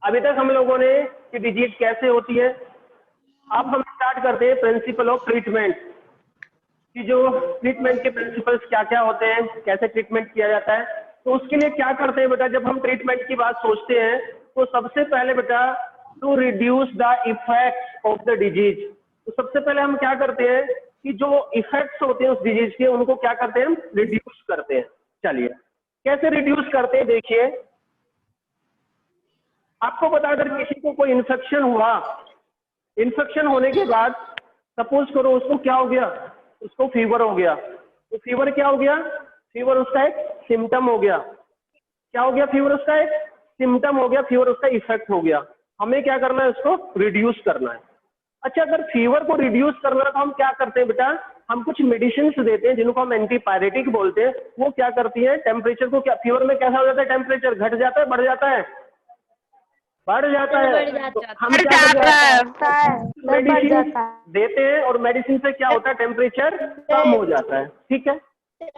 अभी तक हम लोगों ने कि डिजीज कैसे होती है। अब हम स्टार्ट करते हैं प्रिंसिपल ऑफ ट्रीटमेंट कि जो ट्रीटमेंट के प्रिंसिपल्स क्या क्या होते हैं, कैसे ट्रीटमेंट किया जाता है। तो उसके लिए क्या करते हैं बेटा, जब हम ट्रीटमेंट की बात सोचते हैं तो सबसे पहले बेटा to reduce the effects of the disease, तो सबसे पहले हम क्या करते हैं कि जो इफेक्ट्स होते हैं उस डिजीज के उनको क्या करते हैं, हम रिड्यूस करते हैं। चलिए कैसे रिड्यूस करते हैं, देखिए आपको बता, अगर किसी को कोई इन्फेक्शन हुआ, इन्फेक्शन होने के बाद सपोज करो उसको क्या हो गया, उसको फीवर हो गया, तो फीवर क्या हो गया, फीवर उसका एक सिम्टम हो गया। क्या हो गया, फीवर उसका एक सिम्टम हो गया, फीवर उसका इफेक्ट हो गया। हमें क्या करना है, उसको रिड्यूस करना है। अच्छा, अगर फीवर को रिड्यूस करना है तो हम क्या करते हैं बेटा, हम कुछ मेडिसिन देते हैं जिनको हम एंटीपायरेटिक बोलते हैं। वो क्या करती है, टेम्परेचर को, क्या फीवर में कैसा हो जाता है, टेम्परेचर घट जाता है, बढ़ जाता है, बढ़ जाता है। तो हम क्या करते हैं, मेडिसिन देते हैं और मेडिसिन से क्या होता है, टेम्परेचर कम हो जाता है। ठीक है,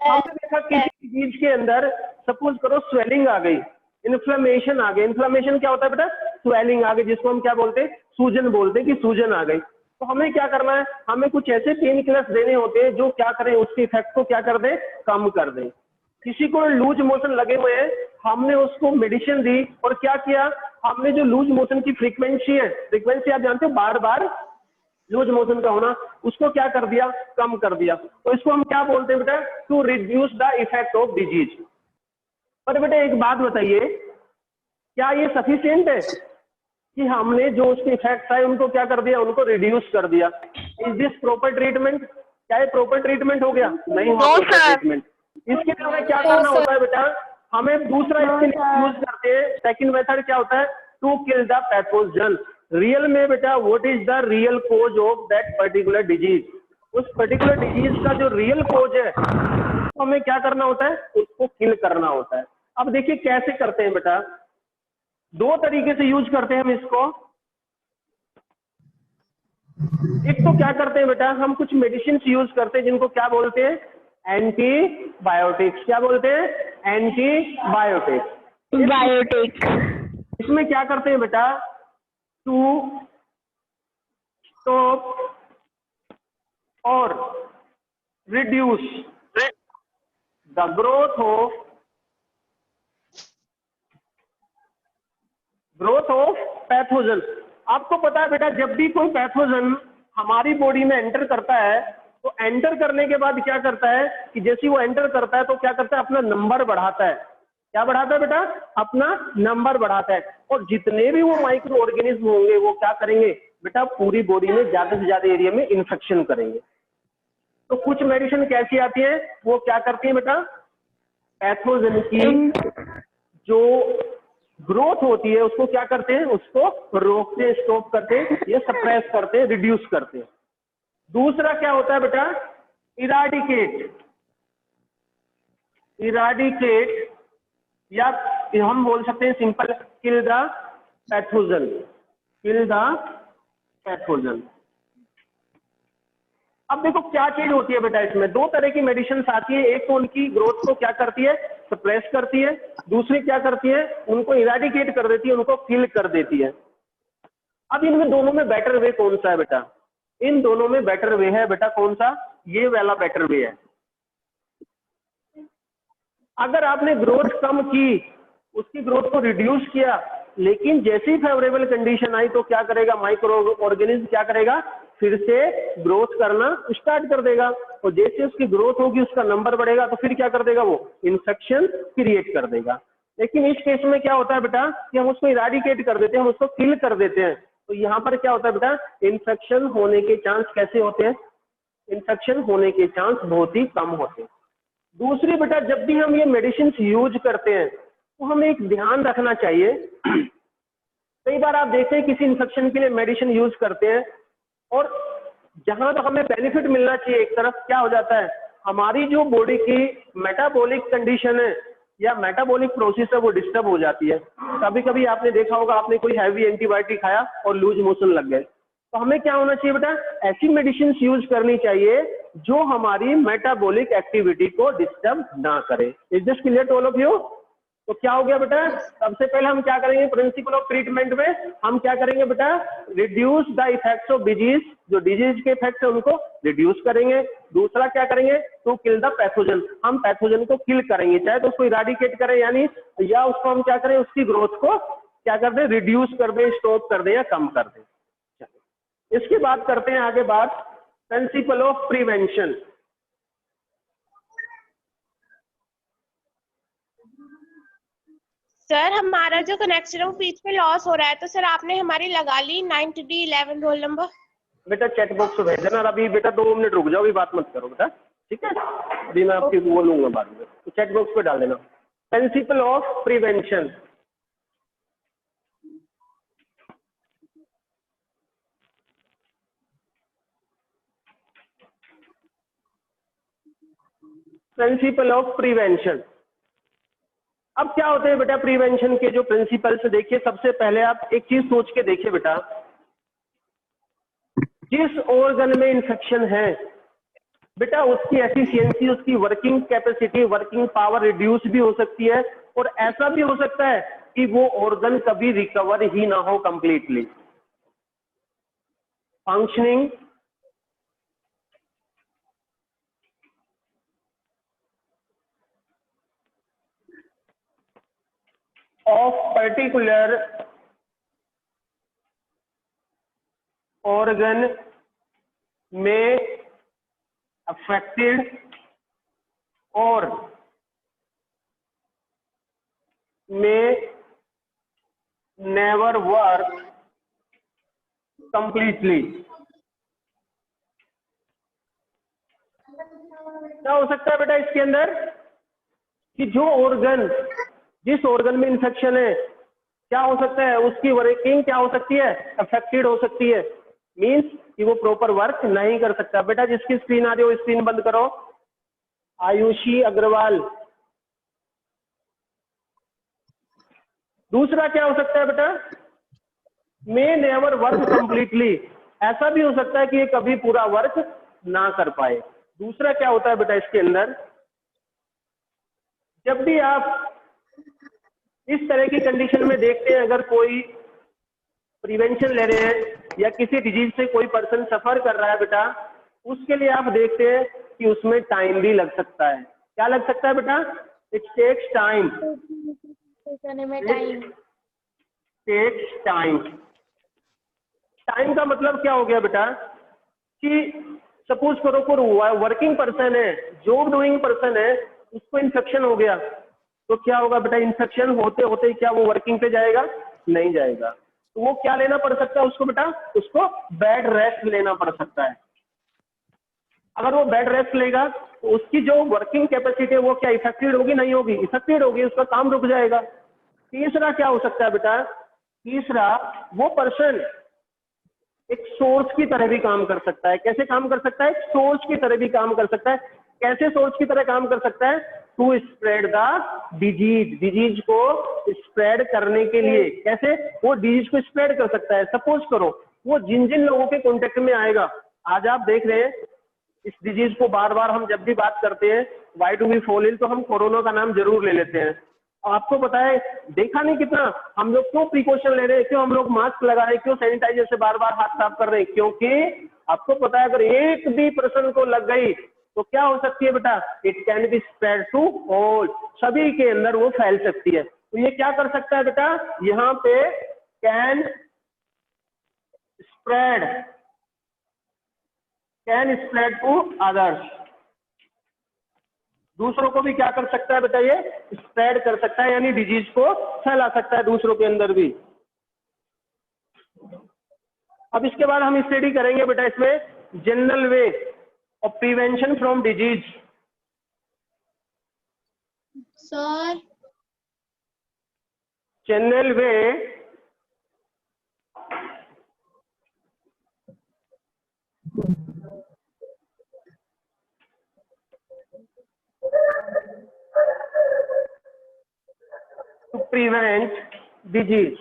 हमने देखा किसी चीज के अंदर सपोज करो स्वेलिंग आ गई, इन्फ्लेमेशन आ गई। इन्फ्लेमेशन क्या होता है बेटा, स्वेलिंग आ गई, जिसको हम क्या बोलते हैं, सूजन बोलते हैं कि सूजन आ गई। तो हमें क्या करना है, हमें कुछ ऐसे पेन किलर्स देने होते हैं जो क्या करें, उसके इफेक्ट को क्या कर दें, कम कर दें। किसी को लूज मोशन लगे हुए हैं, हमने उसको मेडिसिन दी और क्या किया, हमने जो लूज मोशन की फ्रीक्वेंसी है, फ्रीक्वेंसी आप जानते हो बार बार लूज मोशन का होना, उसको क्या कर दिया, कम कर दिया। तो इसको हम क्या बोलते हैं बेटा, to reduce the effect of disease. पर बेटा एक बात बताइए, क्या ये सफिशिएंट है कि हमने जो उसके इफेक्ट्स आए उनको क्या कर दिया, उनको रिड्यूस कर दिया? Is this proper treatment? क्या ये प्रॉपर ट्रीटमेंट हो गया? नहीं हुआ ट्रीटमेंट। इसके लिए हमें क्या करना होता है बेटा, हमें दूसरा इसके लिए यूज करते हैं, सेकंड मेथड क्या होता है, to kill the pathogen. Real में बेटा what is the real cause of that particular disease, उस पर्टिकुलर डिजीज का जो रियल कोज है तो हमें क्या करना होता है, उसको किल करना होता है। अब देखिए कैसे करते हैं बेटा, दो तरीके से यूज करते हैं हम इसको। एक तो क्या करते हैं बेटा, हम कुछ मेडिसिन यूज करते हैं जिनको क्या बोलते हैं, एंटीबायोटिक्स। क्या बोलते हैं, एंटीबायोटिक्स। बायोटिक। इसमें क्या करते हैं बेटा, टू स्टॉप और reduce the growth of pathogen. आपको पता है बेटा, जब भी कोई पैथोजन हमारी बॉडी में एंटर करता है तो एंटर करने के बाद क्या करता है कि जैसे वो एंटर करता है तो क्या करता है, अपना नंबर बढ़ाता है। क्या बढ़ाता है बेटा, अपना नंबर बढ़ाता है। और जितने भी वो माइक्रो ऑर्गेनिज्म होंगे वो क्या करेंगे बेटा, पूरी बॉडी में ज्यादा से ज्यादा एरिया में इन्फेक्शन करेंगे। तो कुछ मेडिसिन कैसी आती है, वो क्या करती है बेटा, पैथोजन की जो ग्रोथ होती है उसको क्या करते हैं, उसको रोकते हैं, स्टॉप करते हैं, या सप्रेस करते हैं, रिड्यूस करते हैं। दूसरा क्या होता है बेटा, इराडिकेट या हम बोल सकते हैं simple kill the pathogen, kill the pathogen. अब देखो क्या चीज होती है बेटा, इसमें दो तरह की मेडिसिन आती है। एक तो उनकी ग्रोथ को क्या करती है, सप्रेस करती है। दूसरी क्या करती है, उनको इराडिकेट कर देती है, उनको किल कर देती है। अब इनमें दोनों में बेटर वे कौन सा है बेटा, इन दोनों में बेटर वे है बेटा कौन सा, ये वाला बेटर वे है। अगर आपने ग्रोथ कम की, उसकी ग्रोथ को रिड्यूस किया, लेकिन जैसी फेवरेबल कंडीशन आई तो क्या करेगा, माइक्रो ऑर्गेनिज्म क्या करेगा, फिर से ग्रोथ करना स्टार्ट कर देगा। और जैसे उसकी ग्रोथ होगी, उसका नंबर बढ़ेगा, तो फिर क्या कर देगा, वो इन्फेक्शन क्रिएट कर देगा। लेकिन इस केस में क्या होता है बेटा कि हम उसको इराडिकेट कर देते हैं, हम उसको किल कर देते हैं। तो यहाँ पर क्या होता है बेटा, इन्फेक्शन होने के चांस कैसे होते हैं, इन्फेक्शन होने के चांस बहुत ही कम होते हैं। दूसरी बेटा, जब भी हम ये मेडिसिन यूज करते हैं तो हमें एक ध्यान रखना चाहिए। कई बार आप देखते हैं किसी इन्फेक्शन के लिए मेडिसिन यूज करते हैं और जहां तक हमें बेनिफिट मिलना चाहिए, एक तरफ क्या हो जाता है, हमारी जो बॉडी की मेटाबॉलिक कंडीशन है या मेटाबॉलिक प्रोसेस है वो डिस्टर्ब हो जाती है। कभी कभी आपने देखा होगा, आपने कोई हैवी एंटीबायोटिक खाया और लूज मोशन लग गए, तो हमें क्या होना चाहिए बेटा, ऐसी मेडिसिन यूज करनी चाहिए जो हमारी मेटाबॉलिक एक्टिविटी को डिस्टर्ब ना करे। Is this clear to all of you? तो क्या हो गया बेटा, सबसे पहले हम क्या करेंगे, प्रिंसिपल ऑफ ट्रीटमेंट में हम क्या करेंगे बेटा, reduce the effects of disease, जो डिजीज के इफेक्ट्स है उनको रिड्यूस करेंगे। दूसरा क्या करेंगे, टू किल द पैथोजन, हम पैथोजन को किल करेंगे, चाहे तो उसको इराडिकेट करें यानी, या उसको हम क्या करें, उसकी ग्रोथ को क्या कर दें, रिड्यूस कर दें, स्टॉप कर दें या कम कर दें। इसकी बात करते हैं आगे बात, प्रिंसिपल ऑफ प्रिवेंशन। सर हमारा जो कनेक्शन है वो बीच में लॉस हो रहा है, तो सर आपने हमारी लगा ली 9D11 रोल नंबर। बेटा चैट बॉक्स में भेज देना, और अभी बेटा 2 मिनट रुक जाओ, अभी बात मत करो बेटा, ठीक है, अभी मैं आपकी बोलूंगा बाद में, तो चैट बॉक्स पे डाल देना। Principle of prevention, principle of prevention. अब क्या होते हैं बेटा प्रिवेंशन के जो प्रिंसिपल्स, देखिए सबसे पहले आप एक चीज सोच के देखिए बेटा, जिस ऑर्गन में इंफेक्शन है बेटा उसकी एफिशिएंसी, उसकी working capacity, working power reduce भी हो सकती है, और ऐसा भी हो सकता है कि वो ऑर्गन कभी रिकवर ही ना हो completely. Functioning of particular organ may affected or may never work completely। क्या हो सकता है बेटा इसके अंदर, कि जो ऑर्गन, जिस ऑर्गन में इंफेक्शन है, क्या हो सकता है, उसकी वर्किंग क्या हो सकती है, अफेक्टेड हो सकती है, मींस कि वो प्रॉपर वर्क नहीं कर सकता। बेटा जिसकी स्क्रीन आ रही हो स्क्रीन बंद करो। आयुषी अग्रवाल। दूसरा क्या हो सकता है बेटा, मे नेवर वर्क कंप्लीटली, ऐसा भी हो सकता है कि ये कभी पूरा वर्क ना कर पाए। दूसरा क्या होता है बेटा इसके अंदर, जब भी आप इस तरह की कंडीशन में देखते हैं, अगर कोई प्रिवेंशन ले रहे हैं या किसी डिजीज से कोई पर्सन सफर कर रहा है बेटा, उसके लिए आप देखते हैं कि उसमें टाइम भी लग सकता है। क्या लग सकता है बेटा, it takes time, takes time. Time का मतलब क्या हो गया बेटा, कि सपोज करो कोई वर्किंग पर्सन है, जॉब डूइंग पर्सन है, उसको इन्फेक्शन हो गया, तो क्या होगा बेटा, इन्फेक्शन होते होते ही क्या वो वर्किंग पे जाएगा, नहीं जाएगा, तो वो क्या लेना पड़ सकता है उसको बेटा, उसको बेड रेस्ट लेना पड़ सकता है। अगर वो बेड रेस्ट लेगा तो उसकी जो वर्किंग कैपेसिटी है वो क्या इफेक्टेड होगी, नहीं होगी, इफेक्टेड होगी, उसका काम रुक जाएगा। तीसरा क्या हो सकता है बेटा, तीसरा वो पर्सन एक सोर्स की तरह भी काम कर सकता है। कैसे काम कर सकता है, सोर्स की तरह भी काम कर सकता है। कैसे सोर्स की तरह काम कर सकता है, to spread the disease, disease को स्प्रेड करने के लिए। कैसे वो डिजीज को स्प्रेड कर सकता है, सपोज करो वो जिन जिन लोगों के कॉन्टेक्ट में आएगा, आज आप देख रहे हैं इस डिजीज को बार बार हम जब भी बात करते हैं why do we fall in, तो हम कोरोना का नाम जरूर ले लेते हैं। आपको पता है, देखा नहीं कितना हम लोग क्यों प्रिकॉशन ले रहे हैं, क्यों हम लोग मास्क लगा रहे हैं, क्यों सैनिटाइजर से बार बार हाथ साफ कर रहे हैं, क्योंकि आपको पता है अगर एक भी पर्सन को लग गई तो क्या हो सकती है बेटा, it can be spread to all, सभी के अंदर वो फैल सकती है। तो ये क्या कर सकता है बेटा, यहाँ पे can spread, can spread to others, दूसरों को भी क्या कर सकता है बेटा, ये स्प्रेड कर सकता है, यानी डिजीज को फैला सकता है दूसरों के अंदर भी। अब इसके बाद हम स्टडी करेंगे बेटा इसमें general way of prevention from disease. Sir general way to prevent disease.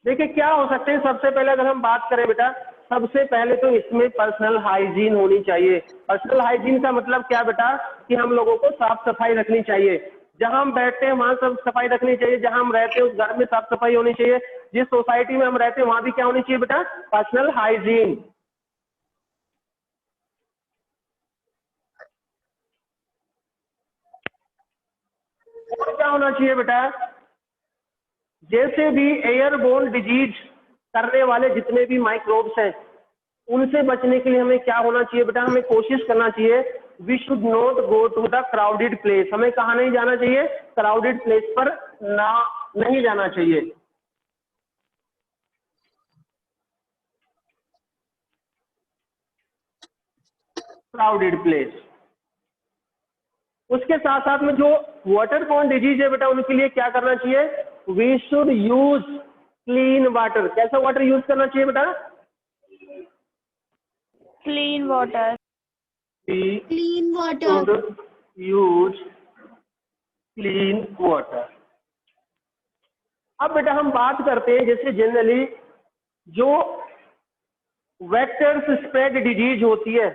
देखिए क्या हो सकते हैं, सबसे पहले अगर हम बात करें बेटा सबसे पहले तो इसमें पर्सनल हाइजीन होनी चाहिए। पर्सनल हाइजीन का मतलब क्या बेटा, कि हम लोगों को साफ सफाई रखनी चाहिए, जहां हम बैठते हैं वहां सब सफाई रखनी चाहिए, जहां हम रहते हैं उस घर में साफ सफाई होनी चाहिए, जिस सोसाइटी में हम रहते हैं वहां भी क्या होनी चाहिए बेटा, पर्सनल हाइजीन। और क्या होना चाहिए बेटा, जैसे भी एयरबोर्न डिजीज करने वाले जितने भी माइक्रोब्स हैं उनसे बचने के लिए हमें क्या होना चाहिए बेटा, हमें कोशिश करना चाहिए, we should not go to the crowded place. हमें कहाँ नहीं जाना चाहिए, क्राउडेड प्लेस पर ना नहीं जाना चाहिए। Crowded place. उसके साथ साथ में जो वाटरबोर्न डिजीज है बेटा उनके लिए क्या करना चाहिए, we should use clean water. कैसा वाटर यूज करना चाहिए बेटा, clean water. Clean water. Use clean water. अब बेटा हम बात करते हैं जैसे जनरली जो वेक्टर्स स्प्रेड डिजीज होती है,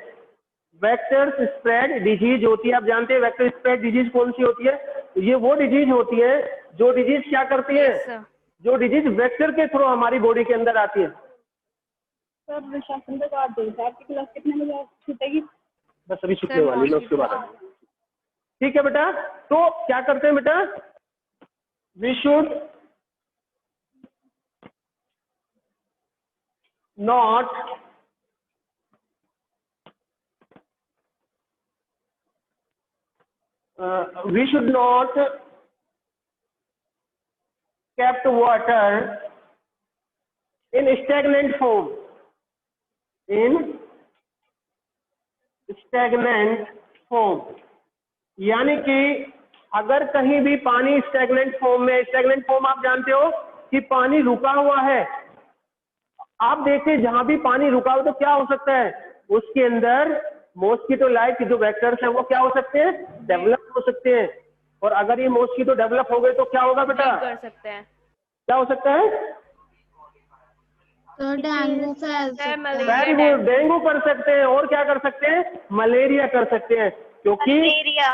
वेक्टर्स स्प्रेड डिजीज होती है, आप जानते हैं वेक्टर स्प्रेड डिजीज कौन सी होती है, ये वो डिजीज होती है जो डिजीज क्या करती है, जो डिजीज वेक्टर के थ्रू हमारी बॉडी के अंदर आती है। सर शासन तक आ दो, आपकी क्लास कितने बजे छूटेगी? बस अभी छुट्टी वाली है उसके बाद। ठीक है बेटा, तो क्या करते हैं बेटा, we should not we should not kept water in stagnant form, in stagnant form। यानी कि अगर कहीं भी पानी स्टैग्नेंट फॉर्म में, स्टैग्नेंट फॉर्म आप जानते हो कि पानी रुका हुआ है, आप देखिए जहां भी पानी रुका हो तो क्या हो सकता है, उसके अंदर मॉस्किटो लाइक जो वेक्टर्स हैं वो क्या हो सकते हैं, डेवलप हो सकते हैं। और अगर ये मॉस्किटो डेवलप हो गए तो क्या होगा बेटा, कर सकते हैं, क्या हो सकता है, तो डेंगू फैल सकता है। वेरी गुड, डेंगू कर सकते हैं, और क्या कर सकते हैं, मलेरिया कर सकते हैं, क्योंकि मलेरिया।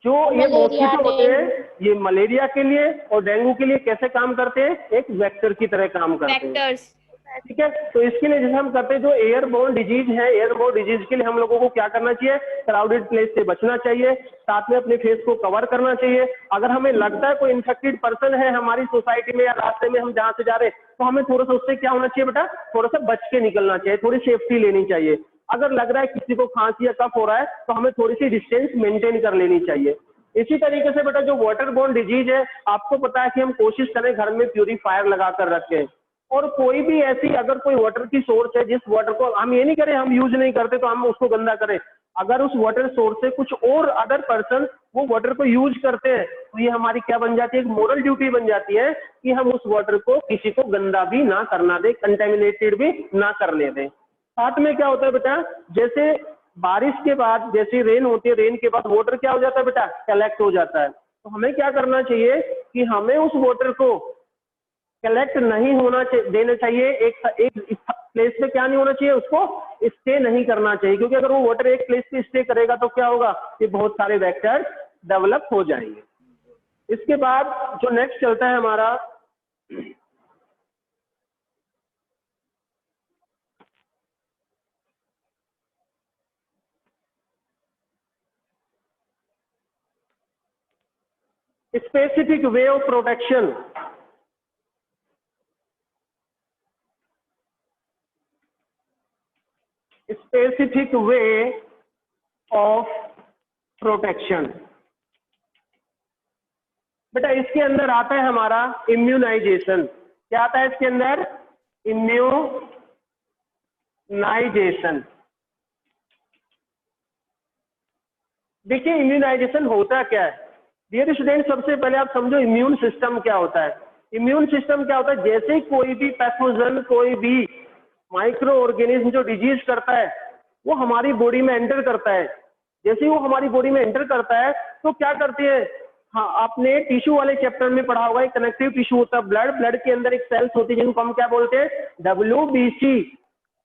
जो ये मॉस्किटो होते हैं ये मलेरिया के लिए और डेंगू के लिए कैसे काम करते हैं, एक वेक्टर की तरह काम करते हैं। वेक्टर्स। ठीक है, तो इसके लिए जैसे हम करते हैं जो एयरबोर्न डिजीज है, एयरबोर्न डिजीज के लिए हम लोगों को क्या करना चाहिए, क्राउडेड प्लेस से बचना चाहिए, साथ में अपने फेस को कवर करना चाहिए। अगर हमें लगता है कोई इन्फेक्टेड पर्सन है हमारी सोसाइटी में या रास्ते में हम जहाँ से जा रहे हैं, तो हमें थोड़ा सा उससे क्या होना चाहिए बेटा, थोड़ा सा बच के निकलना चाहिए, थोड़ी सेफ्टी लेनी चाहिए। अगर लग रहा है किसी को खांसी या कफ हो रहा है तो हमें थोड़ी सी डिस्टेंस मेंटेन कर लेनी चाहिए। इसी तरीके से बेटा जो वाटरबोर्न डिजीज है, आपको पता है कि हम कोशिश करें घर में प्यूरीफायर लगा कर रखें, और कोई भी ऐसी अगर कोई वाटर की सोर्स है जिस वाटर को हम ये नहीं करें हम यूज नहीं करते तो हम उसको गंदा करें, अगर उस वाटर सोर्स से कुछ और अदर पर्सन वो वाटर को यूज करते हैं तो ये हमारी क्या बन जाती है, एक मोरल ड्यूटी बन जाती है कि हम उस वाटर को किसी को गंदा भी ना करना दे, कंटेमिनेटेड भी ना करने दें। साथ में क्या होता है बेटा, जैसे बारिश के बाद जैसे रेन होती है, रेन के बाद वाटर क्या हो जाता है बेटा, कलेक्ट हो जाता है, तो हमें क्या करना चाहिए कि हमें उस वाटर को कलेक्ट नहीं होना देना चाहिए, एक प्लेस पे क्या नहीं होना चाहिए, उसको स्टे नहीं करना चाहिए, क्योंकि अगर वो वाटर एक प्लेस पे स्टे करेगा तो क्या होगा, ये बहुत सारे वेक्टर डेवलप हो जाएंगे। इसके बाद जो नेक्स्ट चलता है हमारा, specific way of protection. Specific way of protection बेटा इसके अंदर आता है हमारा इम्यूनाइजेशन। क्या आता है इसके अंदर, इम्यूनाइजेशन। देखिए इम्यूनाइजेशन होता क्या है डियर स्टूडेंट, सबसे पहले आप समझो इम्यून सिस्टम क्या होता है। इम्यून सिस्टम क्या होता है, जैसे कोई भी पैथोजन, कोई भी माइक्रो ऑर्गेनिज्म जो डिजीज करता है वो हमारी बॉडी में एंटर करता है, जैसे ही वो हमारी बॉडी में एंटर करता है तो क्या करती है, हाँ आपने टिश्यू वाले चैप्टर में पढ़ा होगा, एक कनेक्टिव टिश्यू होता है ब्लड, ब्लड के अंदर एक सेल्स होती है जिनको हम क्या बोलते हैं, WBC,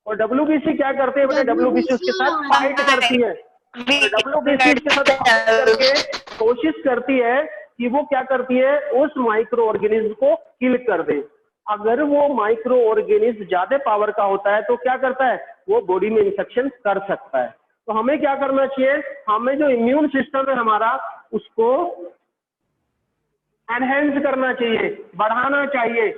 और WBC क्या करते हैं बेटा, WBC उसके साथ फाइट करती है। WBC उसके साथ फाइट करके कोशिश करती है कि वो क्या करती है, उस माइक्रो ऑर्गेनिज्म को किल कर दे। अगर वो माइक्रो ऑर्गेनिज्म ज्यादा पावर का होता है तो क्या करता है, वो बॉडी में इन्फेक्शन कर सकता है। तो हमें क्या करना चाहिए, हमें जो इम्यून सिस्टम है हमारा उसको एनहेंस करना चाहिए, बढ़ाना चाहिए।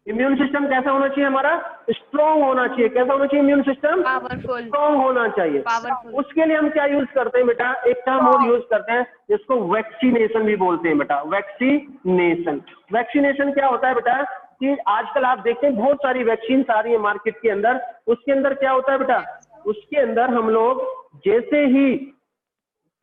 इम्यून सिस्टम कैसा होना चाहिए हमारा, स्ट्रॉन्ग होना चाहिए। कैसा होना चाहिए इम्यून सिस्टम, पावरफुल, स्ट्रॉन्ग होना चाहिए। पावरफुल। उसके लिए हम क्या यूज करते हैं बेटा, एक टर्म और यूज करते हैं जिसको वैक्सीनेशन भी बोलते हैं बेटा, वैक्सीनेशन। वैक्सीनेशन क्या होता है बेटा कि आजकल आप देखते हैं बहुत सारी वैक्सीन आ रही है मार्केट के अंदर। उसके अंदर क्या होता है बेटा, उसके अंदर हम लोग जैसे ही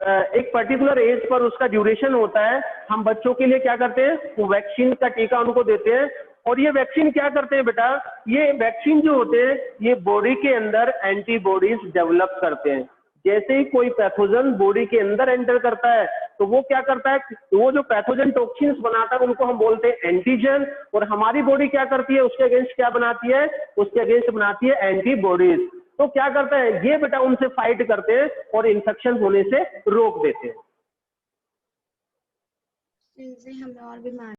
एक पर्टिकुलर एज पर उसका ड्यूरेशन होता है, हम बच्चों के लिए क्या करते हैं, वो वैक्सीन का टीका उनको देते हैं। और ये वैक्सीन क्या करते हैं बेटा, ये वैक्सीन जो होते हैं ये बॉडी के अंदर एंटीबॉडीज डेवलप करते हैं। जैसे ही कोई पैथोजन बॉडी के अंदर एंटर करता है तो वो क्या करता है, वो जो पैथोजन टॉक्सिन्स बनाता है उनको हम बोलते हैं एंटीजन। और हमारी बॉडी क्या करती है, उसके अगेंस्ट क्या बनाती है, उसके अगेंस्ट बनाती है एंटीबॉडीज। तो क्या करता है ये बेटा, उनसे फाइट करते हैं और इन्फेक्शन होने से रोक देते हैं। इनसे हमें और बीमारी